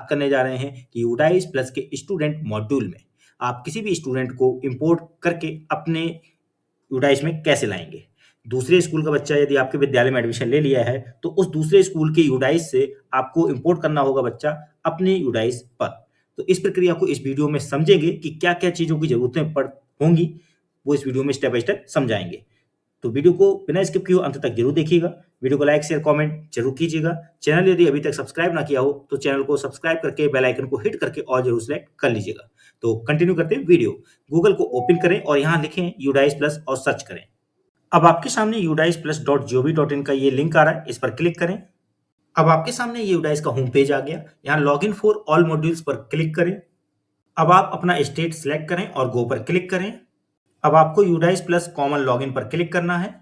करने जा रहे हैं कि यूडाइस प्लस के स्टूडेंट मॉड्यूल में आप किसी भी स्टूडेंट को इंपोर्ट करके अपने यूडाइस में कैसे लाएंगे। दूसरे स्कूल का बच्चा यदि आपके विद्यालय में एडमिशन ले लिया है तो उस दूसरे स्कूल के यूडाइस से आपको इंपोर्ट करना होगा बच्चा अपने यूडाइस पर। तो इस प्रक्रिया को इस वीडियो में समझेंगे कि क्या क्या चीज़ों की जरूरतें पड़ होंगी, वो इस वीडियो में स्टेप बाय स्टेप समझाएंगे। तो वीडियो को बिना स्किप किए अंत तक जरूर देखिएगा। वीडियो को लाइक शेयर कमेंट जरूर कीजिएगा। चैनल यदि अभी तक सब्सक्राइब ना किया हो तो चैनल को सब्सक्राइब करके बेल आइकन को हिट करके और जरूर सेलेक्ट कर लीजिएगा। तो कंटिन्यू करते हैं वीडियो। गूगल को ओपन करें और यहाँ लिखें यूडाइस प्लस और सर्च करें। अब आपके सामने udisplus.gov.in का ये लिंक आ रहा है, इस पर क्लिक करें। अब आपके सामने ये यूडाइस का होम पेज आ गया। यहाँ log in for all modules पर क्लिक करें। अब आप अपना स्टेट सिलेक्ट करें और गो पर क्लिक करें। अब आपको यूडाइस प्लस कॉमन लॉगिन पर क्लिक करना है।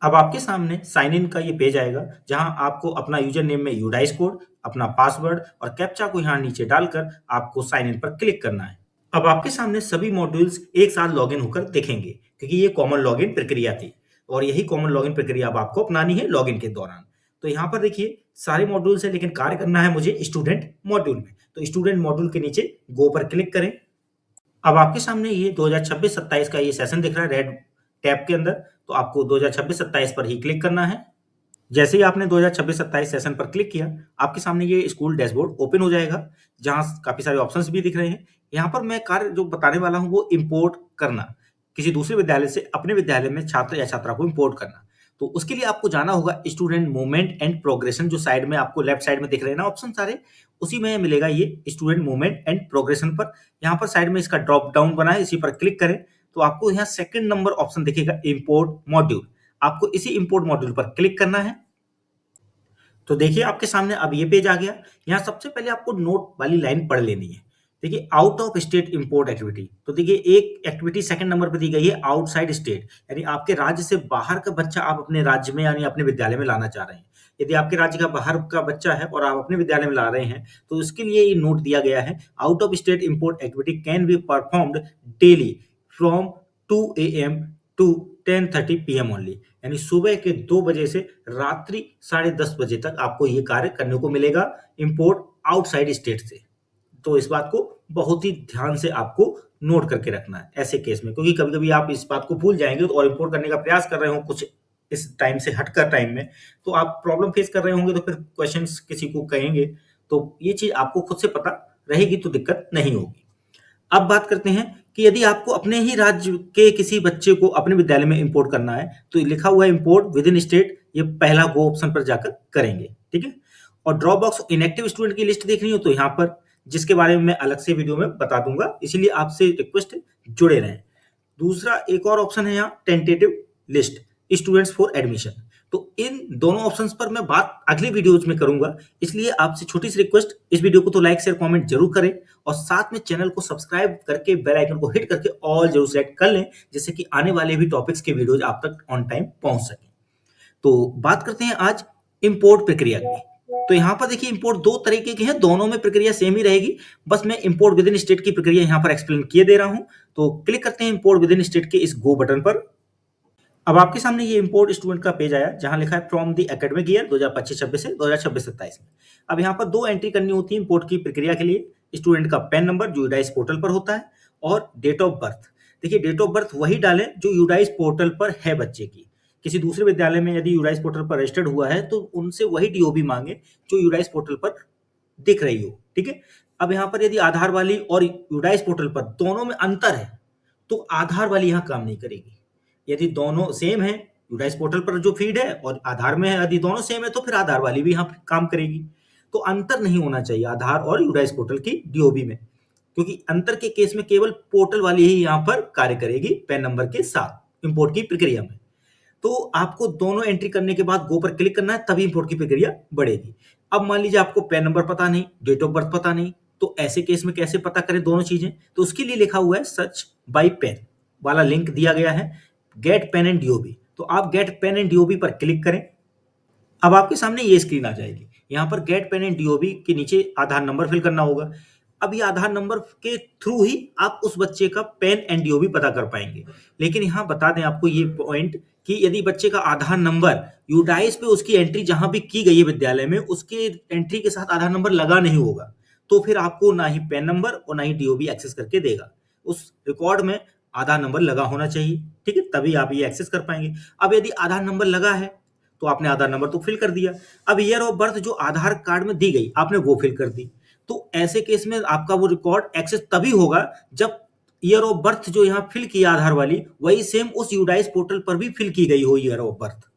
अब आपके सामने साइन इन का ये पेज आएगा जहां आपको अपना यूजर नेम में यूडाइस कोड, अपना पासवर्ड और कैप्चा को यहाँ नीचे डालकर आपको साइन इन पर क्लिक करना है। अब आपके सामने सभी मॉड्यूल्स एक साथ लॉगिन होकर दिखेंगे क्योंकि ये कॉमन लॉगिन प्रक्रिया थी और यही कॉमन लॉगिन प्रक्रिया अब आपको अपनानी है लॉगिन के दौरान। तो यहाँ पर देखिए सारे मॉड्यूल्स है, लेकिन कार्य करना है मुझे स्टूडेंट मॉड्यूल में। तो स्टूडेंट मॉड्यूल के नीचे गो पर क्लिक करें। अब आपके सामने ये 2026-27 का ये सेशन दिख रहा है रेड टैब के अंदर, तो आपको 2026-27 पर ही क्लिक करना है। जैसे ही आपने 2026-27 सेशन पर क्लिक किया, आपके सामने ये स्कूल डैशबोर्ड ओपन हो जाएगा जहां काफी सारे ऑप्शंस भी दिख रहे हैं। यहाँ पर मैं कार्य जो बताने वाला हूँ वो इंपोर्ट करना, किसी दूसरे विद्यालय से अपने विद्यालय में छात्र या छात्रा को इंपोर्ट करना। तो उसके लिए आपको जाना होगा स्टूडेंट मूवमेंट एंड प्रोग्रेशन, जो साइड में आपको लेफ्ट साइड में दिख रहे हैं ना ऑप्शन सारे, उसी में मिलेगा ये स्टूडेंट मूवमेंट एंड प्रोग्रेशन पर। यहाँ पर साइड में इसका ड्रॉप डाउन बना है, इसी पर क्लिक करें तो आपको यहाँ सेकंड नंबर ऑप्शन दिखेगा इंपोर्ट मॉड्यूल। आपको इसी इंपोर्ट मॉड्यूल पर क्लिक करना है। तो देखिए आपके सामने अब ये पेज आ गया। यहाँ सबसे पहले आपको नोट वाली लाइन पढ़ लेनी है। देखिए out of state import activity, तो देखिए एक एक्टिविटी सेकंड नंबर पर दी गई है आउटसाइड स्टेट, यानी आपके राज्य से बाहर का बच्चा आप अपने राज्य में यानी अपने विद्यालय में लाना चाह रहे हैं। यदि आपके राज्य का बाहर का बच्चा है और आप अपने विद्यालय में ला रहे हैं तो उसके लिए ये नोट दिया गया है, out of state import activity can be performed daily from 2 AM to 10:30 PM only, यानी सुबह के 2 बजे से रात्रि 10:30 बजे तक आपको ये कार्य करने को मिलेगा इंपोर्ट आउटसाइड स्टेट से। तो इस बात को बहुत ही ध्यान से आपको नोट करके रखना है ऐसे केस में, क्योंकि कभी कभी आप इस बात को भूल जाएंगे और इंपोर्ट करने का प्रयास कर रहे हो कुछ इस टाइम से हटकर टाइम में, तो आप प्रॉब्लम फेस कर रहे होंगे, तो फिर क्वेश्चंस किसी को कहेंगे तो ये चीज आपको खुद से पता रहेगी तो दिक्कत नहीं होगी। अब बात करते हैं कि यदि आपको अपने ही राज्य के किसी बच्चे को अपने विद्यालय में इंपोर्ट करना है तो लिखा हुआ है इंपोर्ट विद इन स्टेट, ये पहला गो ऑप्शन पर जाकर करेंगे, ठीक है। और ड्रॉप बॉक्स इनएक्टिव स्टूडेंट की लिस्ट देखनी हो तो यहाँ पर, जिसके बारे में मैं अलग से वीडियो में बता दूंगा, इसलिए आपसे रिक्वेस्ट है जुड़े रहें। दूसरा एक और ऑप्शन है यहाँ tentative list students for admission. तो इन दोनों ऑप्शंस पर मैं बात अगले वीडियोज में करूंगा, इसलिए आपसे छोटी सी रिक्वेस्ट, इस वीडियो को तो लाइक शेयर कमेंट जरूर करें और साथ में चैनल को सब्सक्राइब करके बेल आइकन को हिट करके ऑल जरूर सेलेक्ट कर लें, जिससे कि आने वाले भी टॉपिक्स के वीडियोज आप तक ऑन टाइम पहुंच सके। तो बात करते हैं आज इंपोर्ट प्रक्रिया की। तो यहाँ पर देखिए इंपोर्ट दो तरीके की है, दोनों में प्रक्रिया सेम ही रहेगी, बस मैं इंपोर्ट विद इन स्टेट की प्रक्रिया यहाँ पर एक्सप्लेन किए दे रहा हूँ। तो क्लिक करते हैं इंपोर्ट विद इन स्टेट के इस गो बटन पर। अब आपके सामने ये इंपोर्ट स्टूडेंट का पेज आया जहां लिखा है फ्रॉम द एकेडमिक ईयर 2025-26 से 2026-27 में। अब यहाँ पर 2 एंट्री करनी होती है इंपोर्ट की प्रक्रिया के लिए, स्टूडेंट का पैन नंबर जो यूडाइस पोर्टल पर होता है और डेट ऑफ बर्थ। देखिए डेट ऑफ बर्थ वही डालें जो यूडाइस पोर्टल पर है बच्चे की। किसी दूसरे विद्यालय में यदि यूडाइस पोर्टल पर रजिस्टर्ड हुआ है तो उनसे वही डीओबी मांगे जो यूडाइस पोर्टल पर दिख रही हो, ठीक है। अब यहाँ पर यदि आधार वाली और यूडाइस पोर्टल पर दोनों में अंतर है तो आधार वाली यहाँ काम नहीं करेगी। यदि दोनों सेम है, यूडाइस पोर्टल पर जो फीड है और आधार में है, यदि दोनों सेम है तो फिर आधार वाली भी यहाँ काम करेगी। तो अंतर नहीं होना चाहिए आधार और यूडाइस पोर्टल की डीओबी में, क्योंकि अंतर के केस में केवल पोर्टल वाली ही यहाँ पर कार्य करेगी पैन नंबर के साथ इंपोर्ट की प्रक्रिया में। तो आपको दोनों एंट्री करने के बाद गो पर क्लिक करना है, तभी इंपोर्ट की प्रक्रिया बढ़ेगी। अब मान लीजिए आपको पैन नंबर पता नहीं, डेट ऑफ बर्थ पता नहीं, तो ऐसे केस में कैसे पता करें दोनों चीजें, तो उसके लिए लिखा हुआ है सर्च बाय पेन वाला लिंक दिया गया है, गेट पेन एंड डीओबी। तो आप गेट पेन एंड डीओबी पर क्लिक करें। अब आपके सामने ये स्क्रीन आ जाएगी, यहाँ पर गेट पेन एंड डीओबी के नीचे आधार नंबर फिल करना होगा। अब ये आधार नंबर के थ्रू ही आप उस बच्चे का पेन एंड डीओबी पता कर पाएंगे। लेकिन यहाँ बता दें आपको ये पॉइंट कि यदि बच्चे का आधार नंबर यूडाइस पे उसकी एंट्री जहां भी की गई है विद्यालय में, उसके एंट्री के साथ आधार नंबर लगा नहीं होगा, तो फिर आपको ना ही पैन नंबर और ना ही डीओबी एक्सेस करके देगा। उस रिकॉर्ड में आधार नंबर लगा होना चाहिए, ठीक है, तभी आप ये एक्सेस कर पाएंगे। अब यदि आधार नंबर लगा है तो आपने आधार नंबर तो फिल कर दिया, अब ईयर ऑफ बर्थ जो आधार कार्ड में दी गई आपने वो फिल कर दी। तो ऐसे केस में आपका वो रिकॉर्ड एक्सेस तभी होगा जब ईयर ऑफ बर्थ जो यहाँ फिल किया आधार वाली, वही सेम उस यूडाइस पोर्टल पर भी फिल की गई हो ईयर ऑफ बर्थ।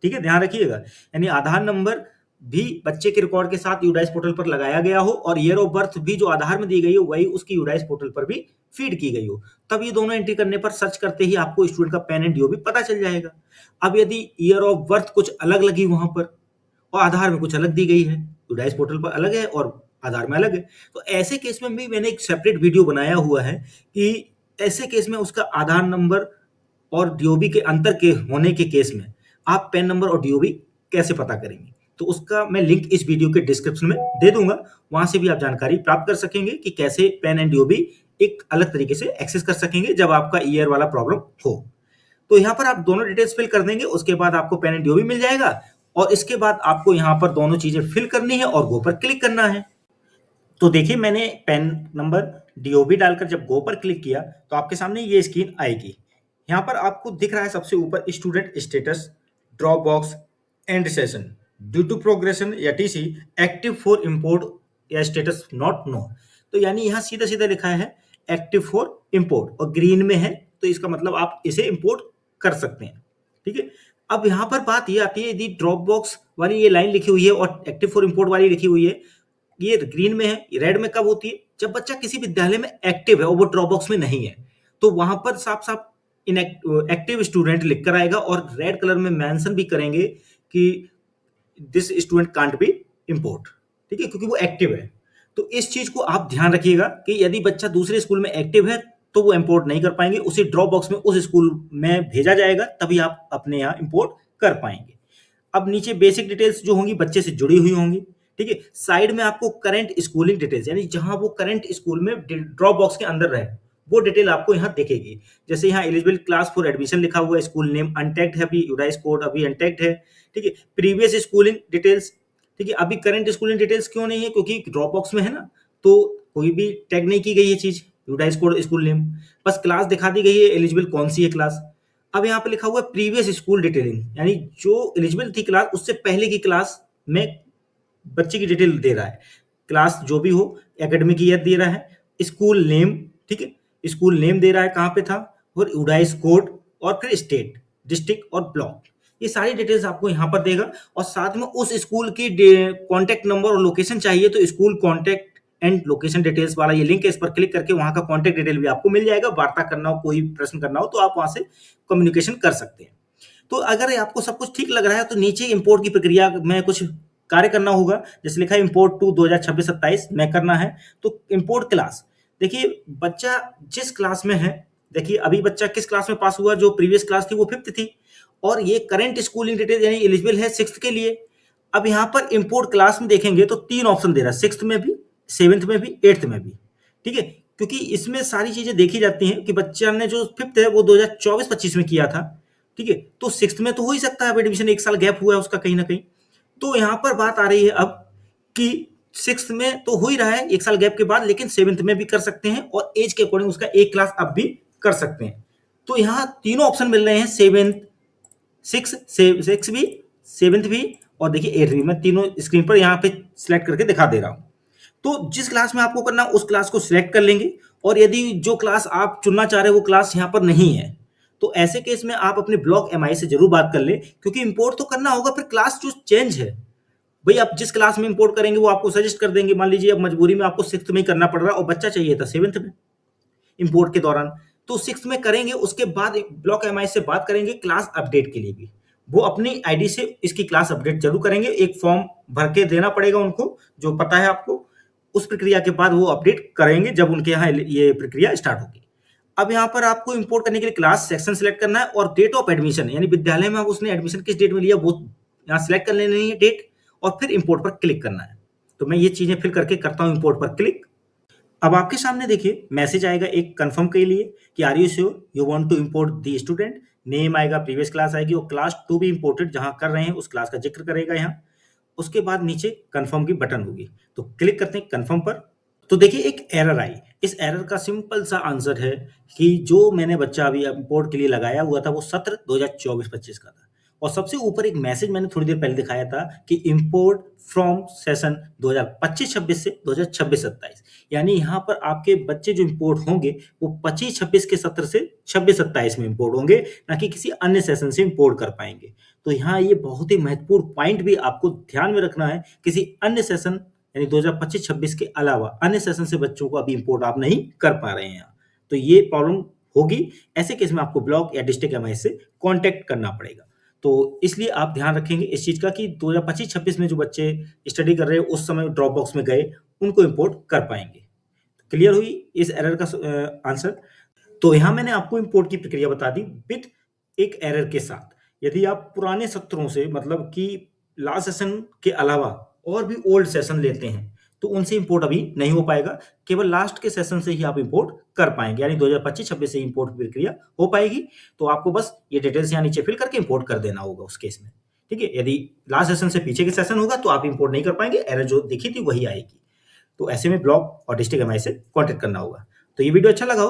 ठीक है, ध्यान रखिएगा, यानी आधार नंबर भी बच्चे के रिकॉर्ड के साथ यूडाइस पोर्टल पर लगाया गया हो और ईयर ऑफ बर्थ भी जो आधार में दी गई हो वही उसकी यूडाइस पोर्टल पर भी फीड की गई हो। तब ये दोनों एंट्री करने पर सर्च करते ही आपको स्टूडेंट का पैन एंड डीओ भी पता चल जाएगा। अब यदि ईयर ऑफ बर्थ कुछ अलग लगी वहां पर और आधार में कुछ अलग दी गई है, यूडाइस पोर्टल पर अलग है और आधार में अलग है, तो ऐसे केस में भी मैंने एक सेपरेट वीडियो बनाया हुआ है कि ऐसे केस में उसका आधार नंबर और डीओबी के अंतर के होने के केस में आप पैन नंबर और डीओबी कैसे पता करेंगे। तो उसका मैं लिंक इस वीडियो के डिस्क्रिप्शन में दे दूंगा, वहां से भी आप जानकारी प्राप्त कर सकेंगे कि कैसे पैन एंड डीओबी एक अलग तरीके से एक्सेस कर सकेंगे जब आपका ईयर वाला प्रॉब्लम हो। तो यहाँ पर आप दोनों डिटेल्स फिल कर देंगे, उसके बाद आपको पैन एंड डीओबी मिल जाएगा और इसके बाद आपको यहाँ पर दोनों चीजें फिल करनी है और गो पर क्लिक करना है। तो देखिए मैंने पैन नंबर डीओबी डालकर जब गो पर क्लिक किया तो आपके सामने ये स्क्रीन आएगी। यहाँ पर आपको दिख रहा है सबसे ऊपर student status, drop box, end session, due to progression या टीसी, एक्टिव फॉर इंपोर्ट या स्टेटस नॉट नो। तो यानी यहाँ सीधा सीधा लिखा है एक्टिव फॉर इंपोर्ट और ग्रीन में है, तो इसका मतलब आप इसे इंपोर्ट कर सकते हैं। ठीक है, अब यहाँ पर बात ये आती है, यदि ड्रॉप बॉक्स वाली ये लाइन लिखी हुई है और एक्टिव फॉर इंपोर्ट वाली लिखी हुई है, ये ग्रीन में है, रेड में कब होती है, जब बच्चा किसी विद्यालय में एक्टिव है और वो ड्रॉप बॉक्स में नहीं है, तो वहां पर साफ साफ एक्टिव स्टूडेंट लिखकर आएगा और रेड कलर में मेंशन भी करेंगे कि this student can't be import. ठीक है, क्योंकि वो एक्टिव है। तो इस चीज को आप ध्यान रखिएगा कि यदि बच्चा दूसरे स्कूल में एक्टिव है तो वो इंपोर्ट नहीं कर पाएंगे, उसे ड्रॉप बॉक्स में उस स्कूल में भेजा जाएगा, तभी आप अपने यहाँ इंपोर्ट कर पाएंगे। अब नीचे बेसिक डिटेल्स जो होंगी बच्चे से जुड़ी हुई होंगी। ठीक है, साइड में आपको करंट स्कूलिंग डिटेल्स, यानी जहां वो करंट स्कूल में ड्रॉप बॉक्स के अंदर रहे वो डिटेल आपको यहाँ दिखेगी। जैसे यहाँ एलिजिबल क्लास फॉर एडमिशन लिखा हुआ है, स्कूल नेम अनटैग्ड है, अभी यूडाइस कोड अभी अनटैग्ड है। ठीक है, प्रीवियस स्कूलिंग डिटेल्स, ठीक है, अभी करंट स्कूलिंग डिटेल्स क्यों नहीं है, क्योंकि ड्रॉप बॉक्स में है ना, तो कोई भी टैग नहीं की गई है चीज, यूडाइस कोड स्कूल नेम, बस क्लास दिखा दी गई है, एलिजिबल कौन सी है क्लास। अब यहाँ पे लिखा हुआ है प्रीवियस स्कूल डिटेलिंग, यानी जो एलिजिबल थी क्लास उससे पहले की क्लास में बच्चे की डिटेल दे रहा है, क्लास जो भी हो, एकेडमिक ईयर दे रहा है, स्कूल नेम, ठीक है, स्कूल नेम दे रहा है कहाँ पे था, और यूडाइस कोड और फिर स्टेट, डिस्ट्रिक्ट और ब्लॉक, ये सारी डिटेल्स आपको यहाँ पर देगा। और साथ में उस स्कूल की कॉन्टैक्ट नंबर और लोकेशन चाहिए तो school contact and location details वाला ये लिंक है, इस पर क्लिक करके वहां का कॉन्टैक्ट डिटेल भी आपको मिल जाएगा। वार्ता करना हो, कोई प्रश्न करना हो तो आप वहां से कम्युनिकेशन कर सकते हैं। तो अगर आपको सब कुछ ठीक लग रहा है तो नीचे इंपोर्ट की प्रक्रिया में कुछ कार्य करना होगा, जैसे लिखा है इंपोर्ट टू 2026-27 में करना है। तो इंपोर्ट क्लास, देखिए बच्चा जिस क्लास में है, देखिए अभी बच्चा किस क्लास में पास हुआ, जो प्रीवियस क्लास थी वो 5th थी, और ये करंट स्कूलिंग डिटेल यानी एलिजिबल है 6th के लिए। अब यहाँ पर इंपोर्ट क्लास में देखेंगे तो 3 ऑप्शन दे रहा है, 6th में भी, 7th में भी, 8th में भी। ठीक है, क्योंकि इसमें सारी चीजें देखी जाती हैं कि बच्चा ने जो 5th है वो 2024-25 में किया था। ठीक है, तो 6th में तो हो ही सकता है, अब एडमिशन 1 साल गैप हुआ है उसका कहीं ना कहीं। तो यहाँ पर बात आ रही है अब कि 6th में तो हो ही रहा है 1 साल गैप के बाद, लेकिन 7th में भी कर सकते हैं और एज के अकॉर्डिंग उसका एक क्लास अब भी कर सकते हैं। तो यहाँ तीनों ऑप्शन मिल रहे हैं, 7th, 6 भी, 7th भी, और देखिए 8th भी। मैं तीनों स्क्रीन पर यहाँ पे सिलेक्ट करके दिखा दे रहा हूँ। तो जिस क्लास में आपको करना उस क्लास को सिलेक्ट कर लेंगे, और यदि जो क्लास आप चुनना चाह रहे हैं वो क्लास यहाँ पर नहीं है तो ऐसे केस में आप अपने ब्लॉक एमआई से जरूर बात कर ले, क्योंकि इंपोर्ट तो करना होगा, फिर क्लास जो चेंज है, भाई आप जिस क्लास में इंपोर्ट करेंगे वो आपको सजेस्ट कर देंगे। मान लीजिए अब मजबूरी में आपको 6th में ही करना पड़ रहा है और बच्चा चाहिए था 7th में इंपोर्ट के दौरान, तो 6th में करेंगे, उसके बाद ब्लॉक एमआई से बात करेंगे क्लास अपडेट के लिए भी, वो अपनी आईडी से इसकी क्लास अपडेट जरूर करेंगे। एक फॉर्म भर के देना पड़ेगा उनको, जो पता है आपको, उस प्रक्रिया के बाद वो अपडेट करेंगे जब उनके यहाँ ये प्रक्रिया स्टार्ट होगी। अब यहाँ पर आपको इंपोर्ट करने के लिए क्लास सेक्शन सिलेक्ट करना है और डेट ऑफ एडमिशन, यानी विद्यालय में उसने एडमिशन किस डेट में लिया वो यहाँ सिलेक्ट कर लेनी है डेट, और फिर इंपोर्ट पर क्लिक करना है। तो मैं ये चीजें फिल करके करता हूँ इंपोर्ट पर क्लिक। अब आपके सामने देखिए मैसेज आएगा एक कंफर्म के लिए कि are you sure you want to import the student, name आएगा, प्रीवियस क्लास आएगी और क्लास टू भी इंपोर्टेड जहां कर रहे हैं उस क्लास का जिक्र करेगा यहाँ। उसके बाद नीचे कंफर्म की बटन होगी, तो क्लिक करते हैं कंफर्म पर। तो देखिए एक एरर आई। इस एरर का सिंपल सा आंसर है कि जो मैंने बच्चा अभी इंपोर्ट के लिए लगाया हुआ था वो सत्र 2024-25 का था, और सबसे ऊपर एक मैसेज मैंने थोड़ी देर पहले दिखाया था कि इंपोर्ट फ्रॉम सेशन 2025-26 से 2026-27, यानी यहाँ पर आपके बच्चे जो इंपोर्ट होंगे वो 25-26 के सत्र से 26-27 में इंपोर्ट होंगे, ना कि किसी अन्य सेशन से इंपोर्ट कर पाएंगे। तो यहाँ ये बहुत ही महत्वपूर्ण पॉइंट भी आपको ध्यान में रखना है, किसी अन्य सेशन यानी 2025-26 के अलावा अन्य सेशन से बच्चों को अभी इंपोर्ट आप नहीं कर पा रहे हैं यहाँ। तो ये प्रॉब्लम होगी। ऐसे केस में आपको ब्लॉक या डिस्ट्रिक्ट एमआईएस से कांटेक्ट करना पड़ेगा। तो इसलिए आप ध्यान रखेंगे इस चीज़ का कि 2025-26 में जो बच्चे स्टडी कर रहे हैं उस समय ड्रॉप बॉक्स में गए, उनको इंपोर्ट कर पाएंगे। क्लियर हुई इस एरर का आंसर? तो यहाँ मैंने आपको इंपोर्ट की प्रक्रिया बता दी विद एक एरर के साथ। यदि आप पुराने सत्रों से मतलब कि लास्ट सेशन के अलावा और भी ओल्ड सेशन लेते हैं तो उनसे इंपोर्ट अभी नहीं हो पाएगा, केवल लास्ट के सेशन से ही आप इंपोर्ट कर पाएंगे, यानी 2025-26 से इंपोर्ट की प्रक्रिया हो पाएगी। तो आपको बस ये डिटेल्स यहाँ नीचे फिल करके इंपोर्ट कर देना होगा उस केस में। ठीक है, यदि लास्ट सेशन से पीछे के सेशन होगा तो आप इंपोर्ट नहीं कर पाएंगे, एरर जो दिखी थी वही आएगी। तो ऐसे में ब्लॉक और डिस्ट्रिक्ट एमआई से कॉन्टेक्ट करना होगा। तो ये वीडियो अच्छा लगा हो